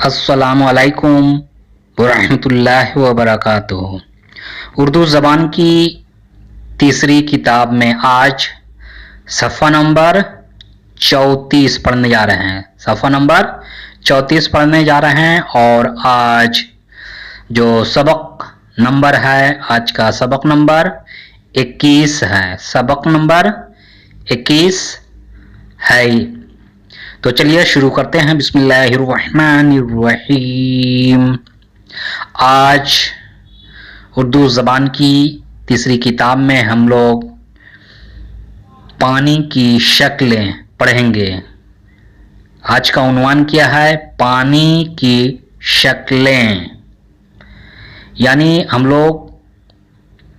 अस्सलामु अलैकुम वरहमतुल्लाहि वबरकातुहू। उर्दू ज़बान की तीसरी किताब में आज सफ़ा नंबर 34 पढ़ने जा रहे हैं। सफ़ा नंबर 34 पढ़ने जा रहे हैं और आज जो सबक नंबर है, आज का सबक नंबर 21 है। सबक नंबर 21 है। तो चलिए शुरू करते हैं। बिस्मिल्लाहिर्रहमानिर्रहीम। आज उर्दू ज़बान की तीसरी किताब में हम लोग पानी की शक्लें पढ़ेंगे। आज का उन्वान क्या है? पानी की शक्लें। यानी हम लोग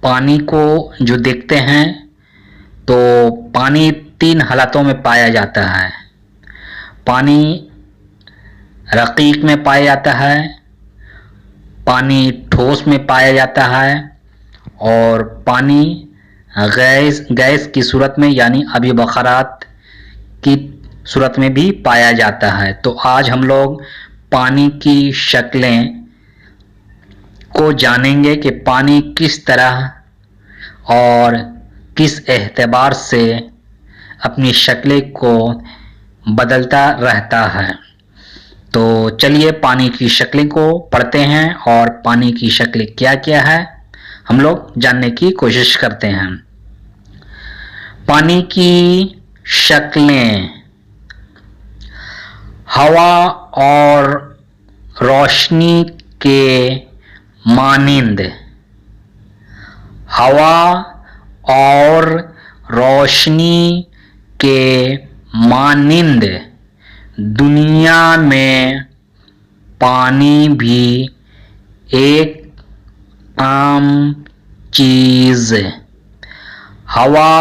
पानी को जो देखते हैं तो पानी 3 हालातों में पाया जाता है। पानी रकीक में पाया जाता है, पानी ठोस में पाया जाता है और पानी गैस की सूरत में यानी अभी बखरात की सूरत में भी पाया जाता है। तो आज हम लोग पानी की शक्लें को जानेंगे कि पानी किस तरह और किस एतबार से अपनी शक्लें को बदलता रहता है। तो चलिए पानी की शक्लें को पढ़ते हैं और पानी की शक्लें क्या क्या है हम लोग जानने की कोशिश करते हैं। पानी की शक्लें। हवा और रोशनी के मानिंद। हवा और रोशनी के मानिंद दुनिया में पानी भी एक आम चीज़। हवा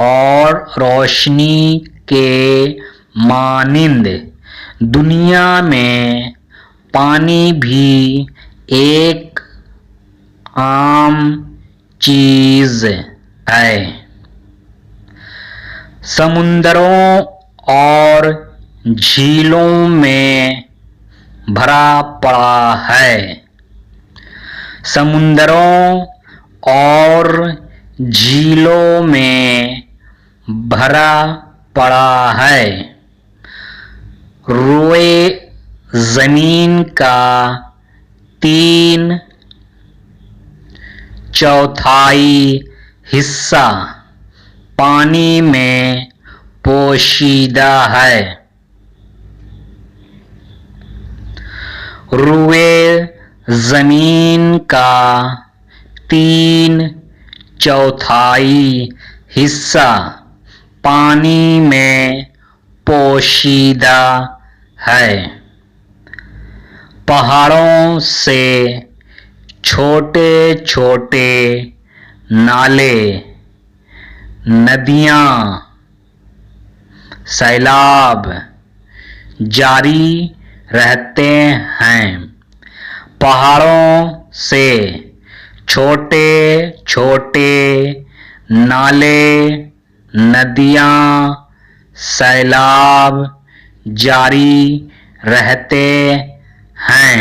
और रोशनी के मानिंद दुनिया में पानी भी एक आम चीज़ है। समुंदरों और झीलों में भरा पड़ा है। समुंदरों और झीलों में भरा पड़ा है। रोए ज़मीन का 3/4 हिस्सा पानी में पोशीदा है। रुए ज़मीन का 3/4 हिस्सा पानी में पोशीदा है। पहाड़ों से छोटे छोटे नाले, नदियाँ, सैलाब जारी रहते हैं। पहाड़ों से छोटे छोटे नाले, नदियाँ, सैलाब जारी रहते हैं।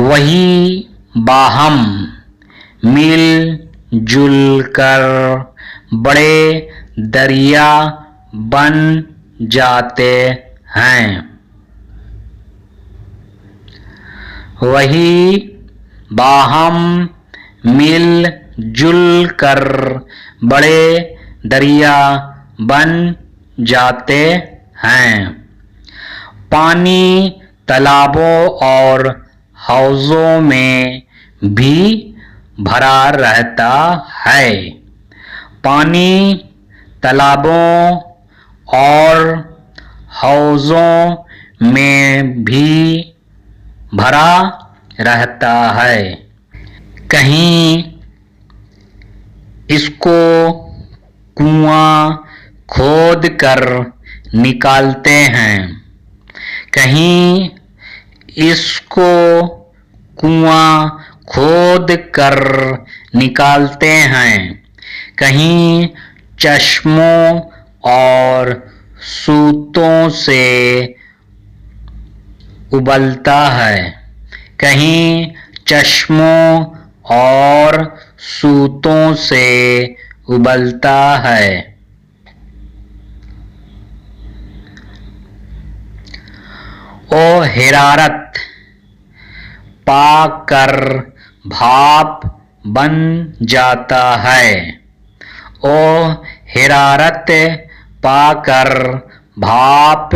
वही बाहम मिल जुल कर बड़े दरिया बन जाते हैं। वही बाहम मिल जुल कर बड़े दरिया बन जाते हैं। पानी तालाबों और हौज़ों में भी भरा रहता है। पानी तालाबों और हौज़ों में भी भरा रहता है। कहीं इसको कुआं खोद कर निकालते हैं। कहीं इसको कुआं खोद कर निकालते हैं। कहीं चश्मों और सूतों से उबलता है, कहीं चश्मों और सूतों से उबलता है। ओ हिरारत पाकर भाप बन जाता है। ओ हिरारत पाकर भाप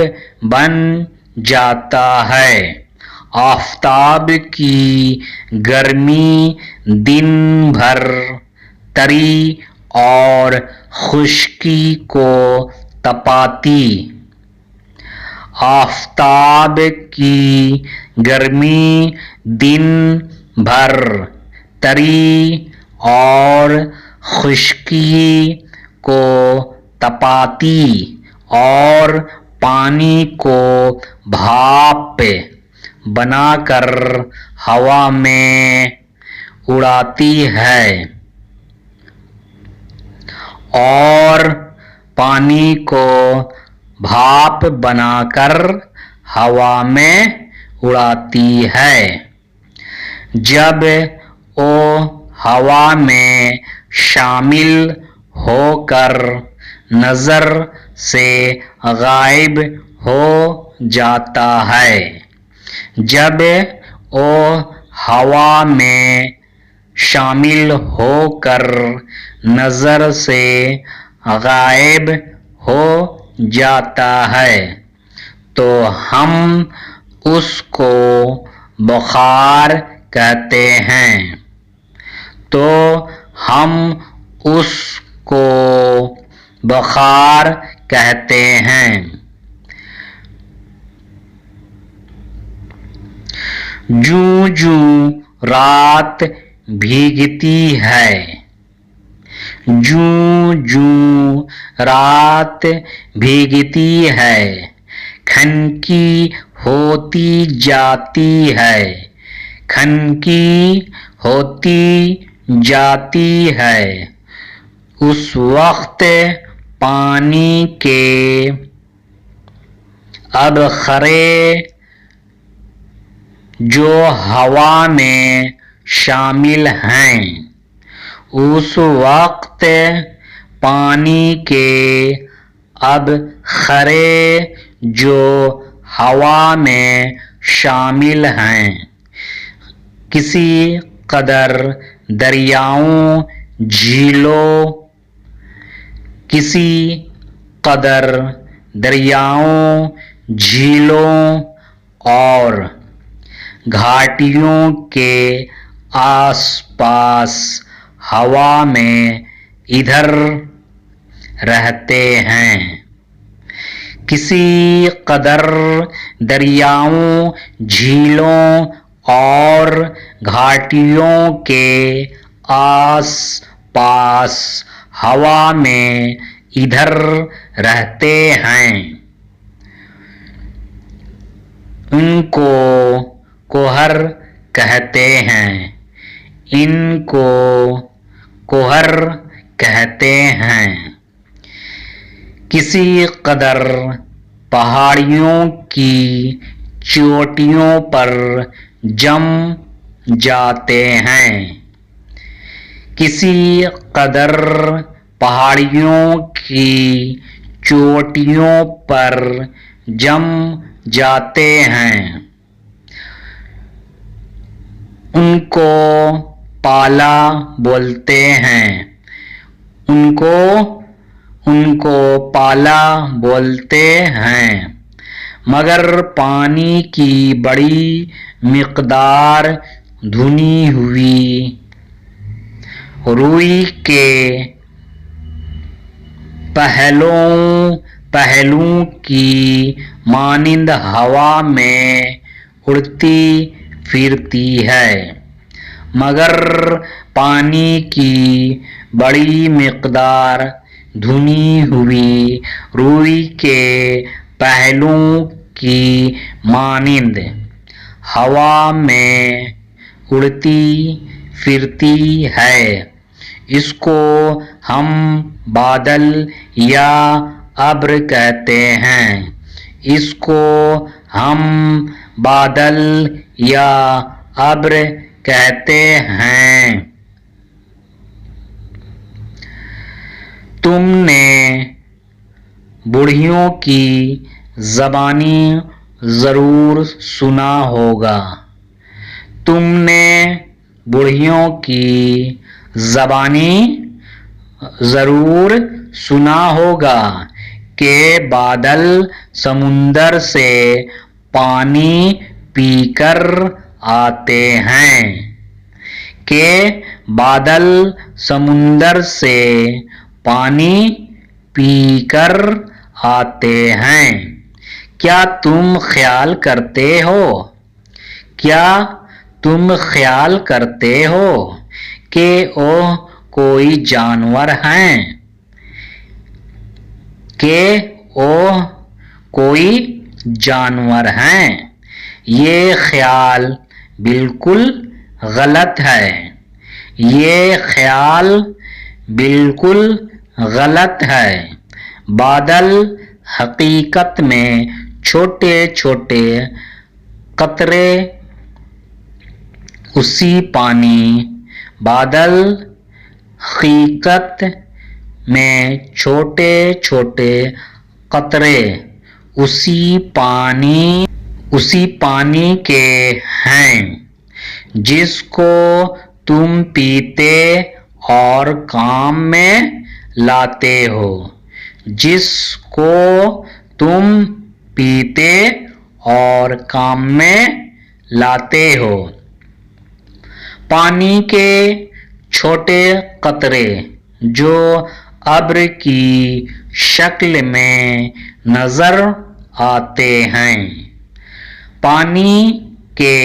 बन जाता है। आफ़ताब की गर्मी दिन भर तरी और खुश्की को तपाती। आफ़ताब की गर्मी दिन भर तरी और खुश्की को तपाती और पानी को भाप बनाकर हवा में उड़ाती है और पानी को भाप बनाकर हवा में उड़ाती है। जब वो हवा में शामिल होकर नज़र से गायब हो जाता है। जब वो हवा में शामिल होकर नज़र से गायब हो जाता है तो हम उसको बुखार कहते हैं। तो हम उसको बुखार कहते हैं। जूं-जूं रात भीगती है, जूं-जूं रात भीगती है, खनकी होती जाती है, खनकी होती जाती है। उस वक्त पानी के अबखरे जो हवा में शामिल हैं, उस वक्त पानी के अबखरे जो हवा में शामिल हैं, किसी कदर दरियाओं, झीलों, किसी कदर दरियाओं, झीलों और घाटियों के आसपास हवा में इधर रहते हैं। किसी कदर दरियाओं, झीलों और घाटियों के आस-पास हवा में इधर रहते हैं। उनको कोहर कहते हैं। इनको कोहर कहते हैं। किसी कदर पहाड़ियों की चोटियों पर जम जाते हैं। किसी कदर पहाड़ियों की चोटियों पर जम जाते हैं। उनको पाला बोलते हैं। उनको पाला बोलते हैं। मगर पानी की बड़ी मिक़दार धुनी हुई रुई के पहलुओं की मानिंद हवा में उड़ती फिरती है। मगर पानी की बड़ी मिक़दार धुनी हुई रुई के पहलुओं की मानिंद हवा में उड़ती फिरती है। इसको हम बादल या अब्र कहते हैं। इसको हम बादल या अब्र कहते हैं। तुमने बुढ़ियों की ज़बानी ज़रूर सुना होगा। तुमने बुढ़ियों की ज़बानी ज़रूर सुना होगा कि बादल समुंदर से पानी पीकर आते हैं। कि बादल समुंदर से पानी पीकर आते हैं। क्या तुम ख्याल करते हो? क्या तुम ख्याल करते हो कि वह कोई जानवर हैं? कि वह कोई जानवर हैं? ये ख्याल बिल्कुल गलत है। ये ख्याल बिल्कुल गलत है। बादल हकीकत में छोटे छोटे कतरे उसी पानी बादल हकीकत में छोटे छोटे कतरे उसी पानी के हैं जिसको तुम पीते और काम में लाते हो। जिसको तुम पीते और काम में लाते हो। पानी के छोटे कतरे जो अब्र की शक्ल में नजर आते हैं। पानी के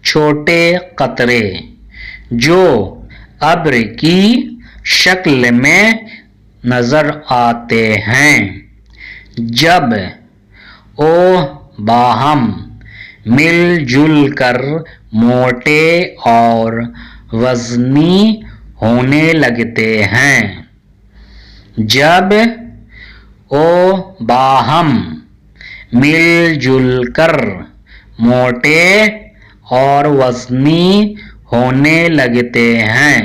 छोटे कतरे जो अब्र की शक्ल में नजर आते हैं। जब ओ बाहम मिलजुल कर मोटे और वजनी होने लगते हैं। जब ओ बाहम मिलजुल कर मोटे और वजनी होने लगते हैं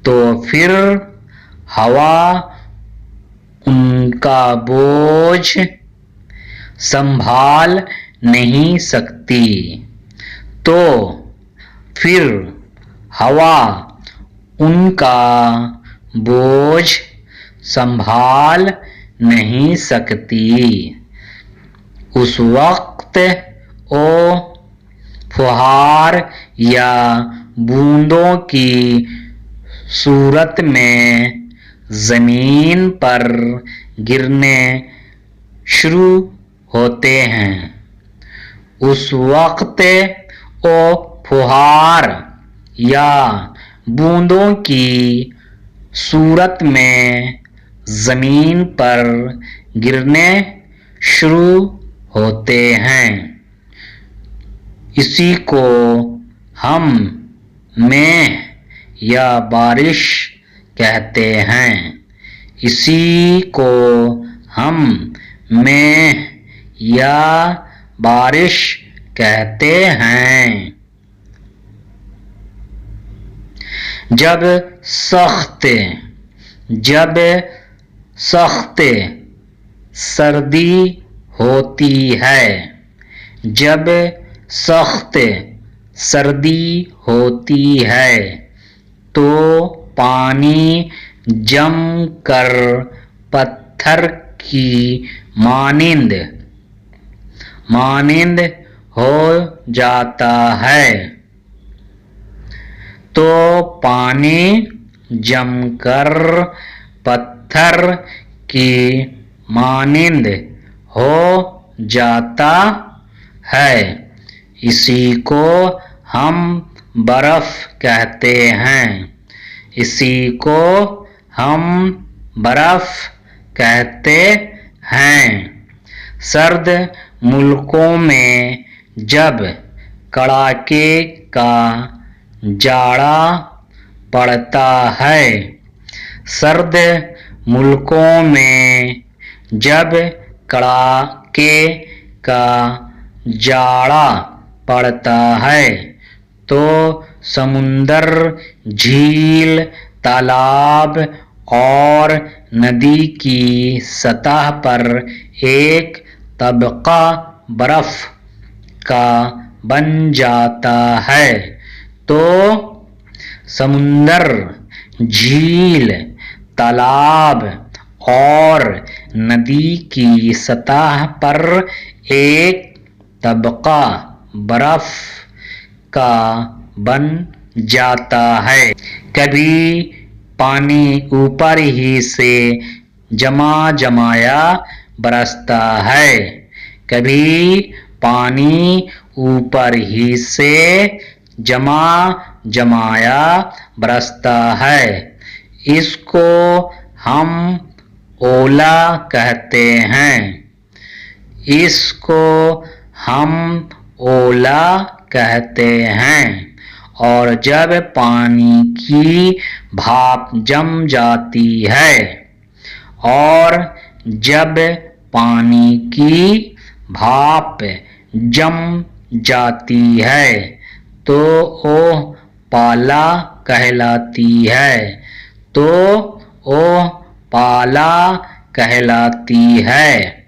तो फिर हवा उनका बोझ संभाल नहीं सकती। तो फिर हवा उनका बोझ संभाल नहीं सकती। उस वक्त ओ फुहार या बूंदों की सूरत में जमीन पर गिरने शुरू होते हैं। उस वक्त ओ फुहार या बूंदों की सूरत में जमीन पर गिरने शुरू होते हैं। इसी को हम मेह या बारिश कहते हैं। इसी को हम मेह या बारिश कहते हैं। जब सख्त सर्दी होती है। जब सख्त सर्दी होती है तो पानी जम कर पत्थर की मानिंद हो जाता है। तो पानी जमकर पत्थर की मानिंद हो जाता है। इसी को हम बर्फ कहते हैं। इसी को हम बर्फ कहते हैं। सर्द मुल्कों में जब कड़ाके का जाड़ा पड़ता है। सर्द मुल्कों में जब के का जाड़ा पड़ता है तो समुंदर, झील, तालाब और नदी की सतह पर एक तबका बर्फ का बन जाता है। तो समुंदर, झील, तालाब और नदी की सतह पर एक तबका बर्फ का बन जाता है। कभी पानी ऊपर ही से जमाया बरसता है, कभी पानी ऊपर ही से जमाया बरसता है। इसको हम ओला कहते हैं। इसको हम ओला कहते हैं। और जब पानी की भाप जम जाती है और जब पानी की भाप जम जाती है तो ओह पाला कहलाती है। तो ओह पाला कहलाती है।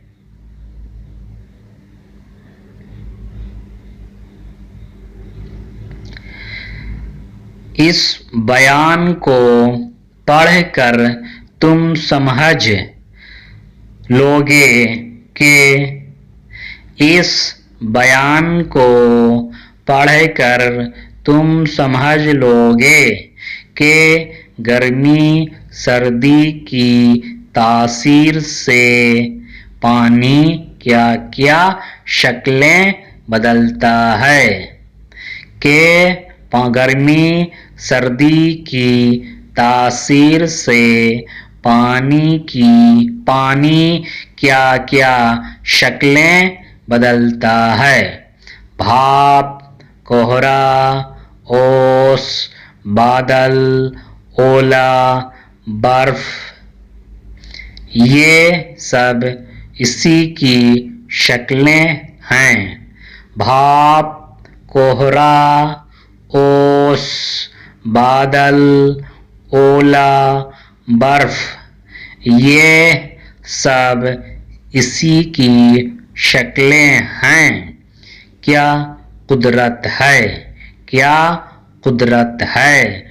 इस बयान को पढ़कर तुम समझ लोगे कि इस बयान को पढ़कर तुम समझ लोगे कि गर्मी सर्दी की तासीर से पानी क्या क्या शक्लें बदलता है। कि गर्मी सर्दी की तासीर से पानी क्या क्या शक्लें बदलता है। भाप, कोहरा, ओस, बादल, ओला, बर्फ, ये सब इसी की शक्लें हैं। भाप, कोहरा, ओस, बादल, ओला, बर्फ, ये सब इसी की शक्लें हैं। क्या कुदरत है, क्या कुदरत है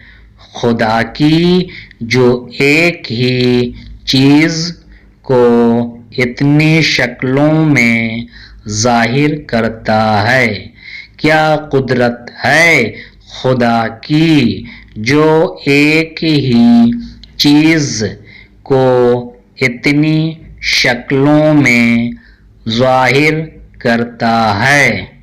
खुदा की, जो एक ही चीज को इतनी शक्लों में जाहिर करता है। क्या कुदरत है खुदा की, जो एक ही चीज को इतनी शक्लों में जाहिर करता है।